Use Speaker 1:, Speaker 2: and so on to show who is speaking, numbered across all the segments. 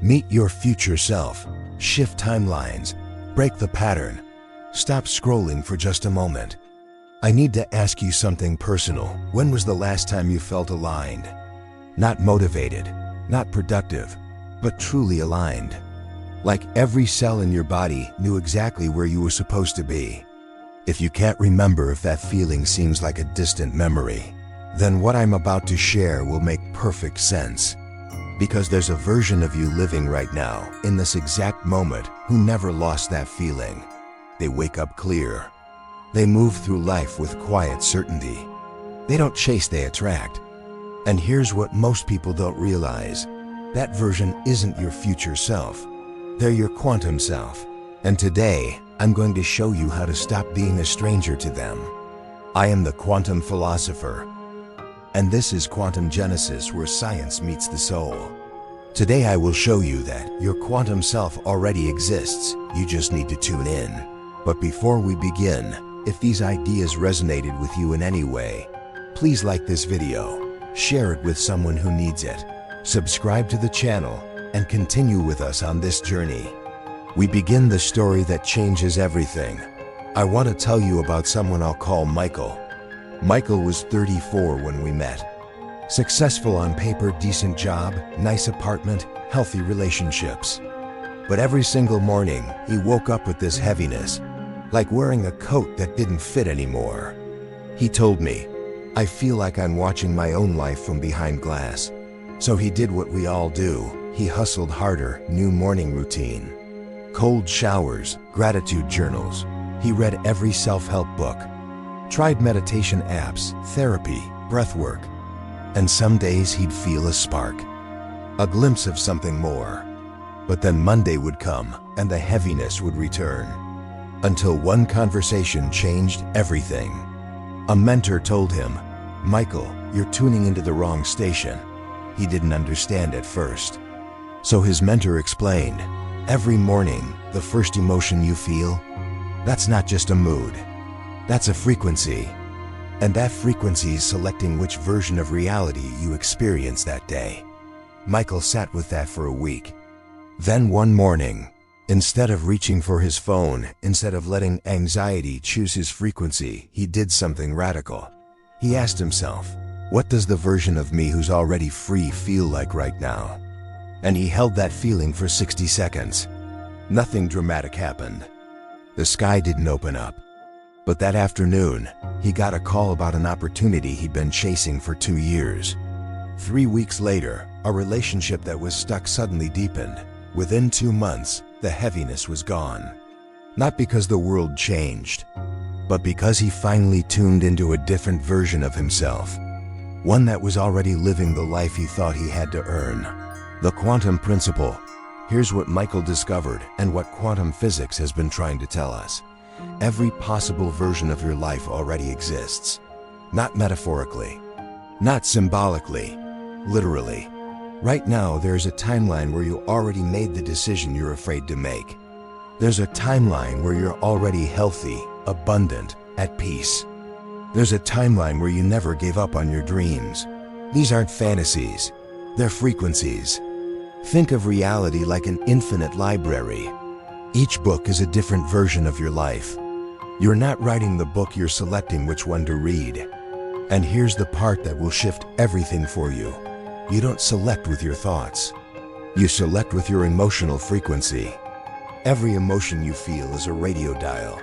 Speaker 1: Meet your future self. Shift timelines. Break the pattern. Stop scrolling for just a moment. I need to ask you something personal. When was the last time you felt aligned? Not motivated, not productive, but truly aligned. Like every cell in your body knew exactly where you were supposed to be. If you can't remember if that feeling seems like a distant memory, then what I'm about to share will make perfect sense. Because there's a version of you living right now, in this exact moment, who never lost that feeling. They wake up clear. They move through life with quiet certainty. They don't chase, they attract. And here's what most people don't realize. That version isn't your future self. They're your quantum self. And today, I'm going to show you how to stop being a stranger to them. I am the quantum philosopher. And this is Quantum Genesis, where science meets the soul. Today I will show you that your quantum self already exists. You just need to tune in. But before we begin, if these ideas resonated with you in any way, please like this video, share it with someone who needs it, subscribe to the channel, and continue with us on this journey. We begin the story that changes everything. I want to tell you about someone I'll call Michael. Michael was 34 when we met. Successful on paper, decent job, nice apartment, healthy relationships. But every single morning, he woke up with this heaviness, like wearing a coat that didn't fit anymore. He told me, "I feel like I'm watching my own life from behind glass." So he did what we all do. He hustled harder, new morning routine. Cold showers, gratitude journals. He read every self-help book. Tried meditation apps, therapy, breathwork. And some days he'd feel a spark, a glimpse of something more. But then Monday would come, and the heaviness would return. Until one conversation changed everything. A mentor told him, "Michael, you're tuning into the wrong station." He didn't understand at first. So his mentor explained, every morning, the first emotion you feel, that's not just a mood. That's a frequency. And that frequency is selecting which version of reality you experience that day. Michael sat with that for a week. Then one morning, instead of reaching for his phone, instead of letting anxiety choose his frequency, he did something radical. He asked himself, what does the version of me who's already free feel like right now? And he held that feeling for 60 seconds. Nothing dramatic happened. The sky didn't open up. But that afternoon, he got a call about an opportunity he'd been chasing for 2 years. 3 weeks later, a relationship that was stuck suddenly deepened. Within 2 months, the heaviness was gone. Not because the world changed, but because he finally tuned into a different version of himself. One that was already living the life he thought he had to earn. The quantum principle. Here's what Michael discovered and what quantum physics has been trying to tell us. Every possible version of your life already exists. Not metaphorically, not symbolically, literally. Right now, there's a timeline where you already made the decision you're afraid to make. There's a timeline where you're already healthy, abundant, at peace. There's a timeline where you never gave up on your dreams. These aren't fantasies, they're frequencies. Think of reality like an infinite library. Each book is a different version of your life. You're not writing the book, you're selecting which one to read. And here's the part that will shift everything for you. You don't select with your thoughts. You select with your emotional frequency. Every emotion you feel is a radio dial.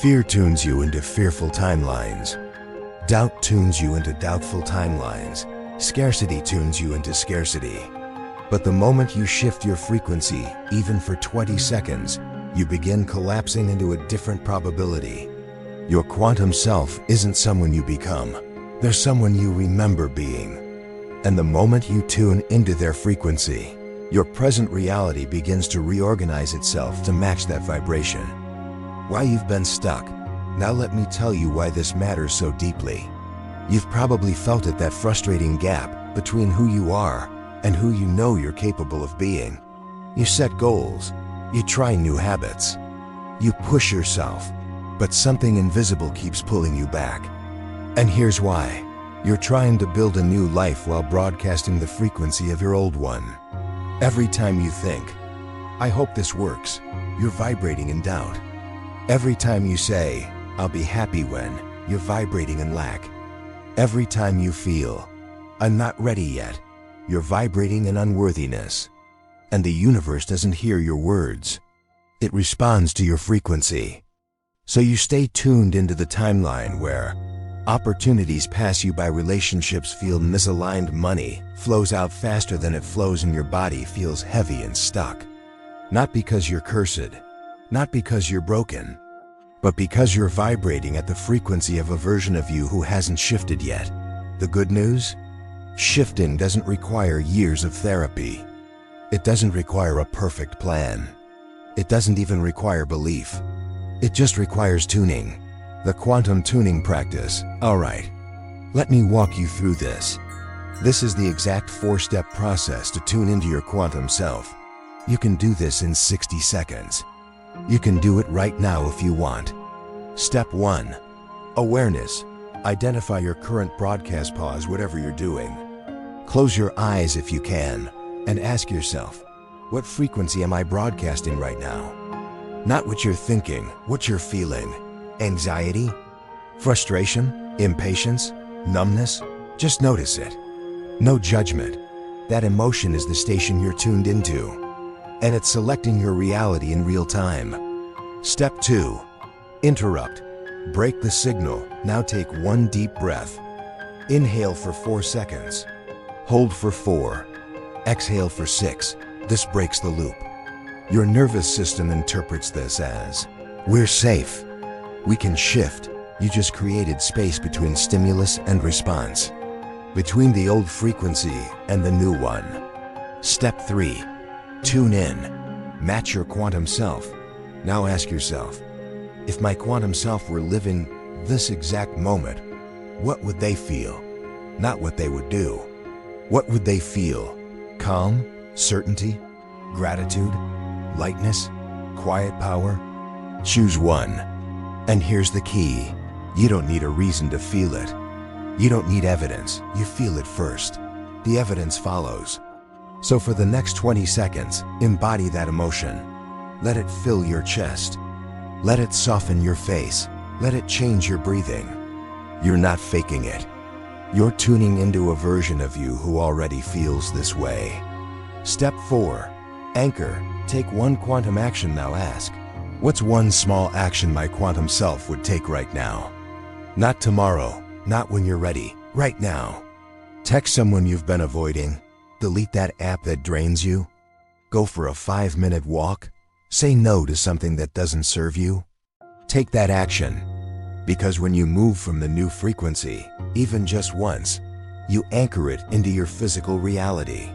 Speaker 1: Fear tunes you into fearful timelines. Doubt tunes you into doubtful timelines. Scarcity tunes you into scarcity. But the moment you shift your frequency, even for 20 seconds, you begin collapsing into a different probability. Your quantum self isn't someone you become. They're someone you remember being. And the moment you tune into their frequency, your present reality begins to reorganize itself to match that vibration. Why you've been stuck. Now let me tell you why this matters so deeply. You've probably felt it, that frustrating gap between who you are and who you know you're capable of being. You set goals. You try new habits. You push yourself, but something invisible keeps pulling you back. And here's why. You're trying to build a new life while broadcasting the frequency of your old one. Every time you think, "I hope this works," you're vibrating in doubt. Every time you say, "I'll be happy when," you're vibrating in lack. Every time you feel, "I'm not ready yet," you're vibrating in unworthiness. And the universe doesn't hear your words. It responds to your frequency. So you stay tuned into the timeline where opportunities pass you by, relationships feel misaligned, money flows out faster than it flows, and your body feels heavy and stuck. Not because you're cursed, not because you're broken, but because you're vibrating at the frequency of a version of you who hasn't shifted yet. The good news? Shifting doesn't require years of therapy. It doesn't require a perfect plan. It doesn't even require belief. It just requires tuning. The quantum tuning practice. All right, let me walk you through this. This is the exact 4-step process to tune into your quantum self. You can do this in 60 seconds. You can do it right now if you want. Step 1. Awareness. Identify your current broadcast. Pause whatever you're doing. Close your eyes if you can, and ask yourself, what frequency am I broadcasting right now? Not what you're thinking, what you're feeling. Anxiety? Frustration? Impatience? Numbness? Just notice it. No judgment. That emotion is the station you're tuned into, and it's selecting your reality in real time. Step 2. Interrupt. Break the signal. Now take one deep breath. Inhale for 4 seconds. Hold for 4. Exhale for 6. This breaks the loop. Your nervous system interprets this as, "We're safe. We can shift." You just created space between stimulus and response, between the old frequency and the new one. Step 3. Tune in. Match your quantum self. Now ask yourself, if my quantum self were living this exact moment, what would they feel? Not what they would do. What would they feel? Calm? Certainty? Gratitude? Lightness? Quiet power? Choose one. And here's the key. You don't need a reason to feel it. You don't need evidence. You feel it first. The evidence follows. So for the next 20 seconds, embody that emotion. Let it fill your chest. Let it soften your face. Let it change your breathing. You're not faking it. You're tuning into a version of you who already feels this way. Step 4. Anchor. Take one quantum action. Now ask, what's one small action my quantum self would take right now? Not tomorrow, not when you're ready, right now. Text someone you've been avoiding. Delete that app that drains you. Go for a 5-minute walk. Say no to something that doesn't serve you. Take that action. Because when you move from the new frequency, even just once, you anchor it into your physical reality.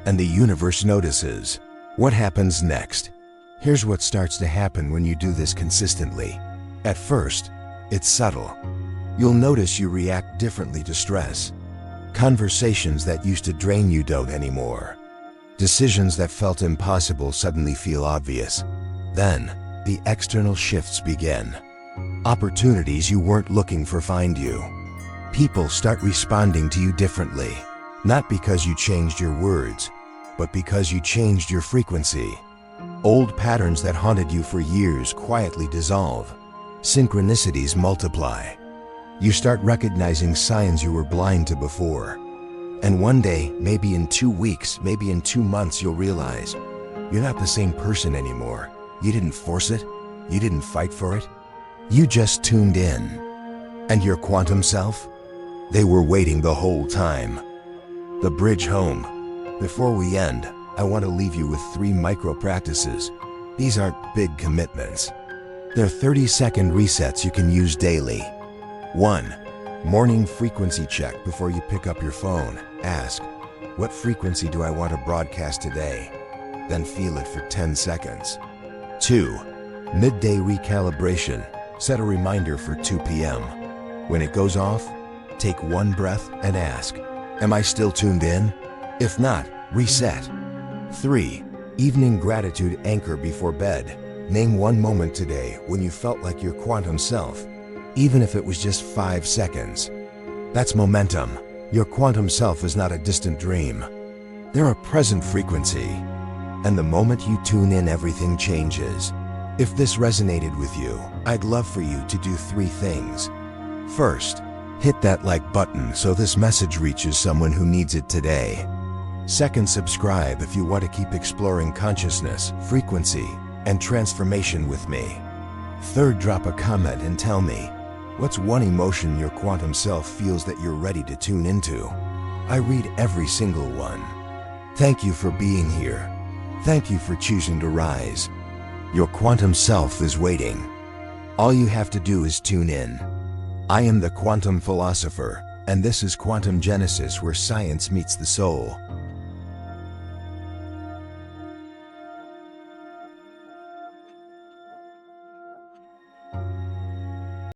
Speaker 1: And the universe notices. What happens next? Here's what starts to happen when you do this consistently. At first, it's subtle. You'll notice you react differently to stress. Conversations that used to drain you don't anymore. Decisions that felt impossible suddenly feel obvious. Then, the external shifts begin. Opportunities you weren't looking for find you. People start responding to you differently, not because you changed your words, but because you changed your frequency. Old patterns that haunted you for years quietly dissolve. Synchronicities multiply. You start recognizing signs you were blind to before. And one day, maybe in 2 weeks, maybe in 2 months, you'll realize you're not the same person anymore. You didn't force it. You didn't fight for it. You just tuned in. And your quantum self? They were waiting the whole time. The bridge home. Before we end, I want to leave you with 3 micro practices. These aren't big commitments. They're 30-second resets you can use daily. 1. Morning frequency check. Before you pick up your phone, ask, what frequency do I want to broadcast today? Then feel it for 10 seconds. 2. Midday recalibration. Set a reminder for 2 p.m. When it goes off, take one breath and ask, am I still tuned in? If not, reset. 3. Evening gratitude anchor. Before bed, name one moment today when you felt like your quantum self, even if it was just 5 seconds. That's momentum. Your quantum self is not a distant dream. They're a present frequency. And the moment you tune in, everything changes. If this resonated with you, I'd love for you to do 3 things. First, hit that like button so this message reaches someone who needs it today. Second, subscribe if you want to keep exploring consciousness, frequency, and transformation with me. Third, drop a comment and tell me, what's one emotion your quantum self feels that you're ready to tune into? I read every single one. Thank you for being here. Thank you for choosing to rise. Your quantum self is waiting. All you have to do is tune in. I am the quantum philosopher, and this is Quantum Genesis, where science meets the soul.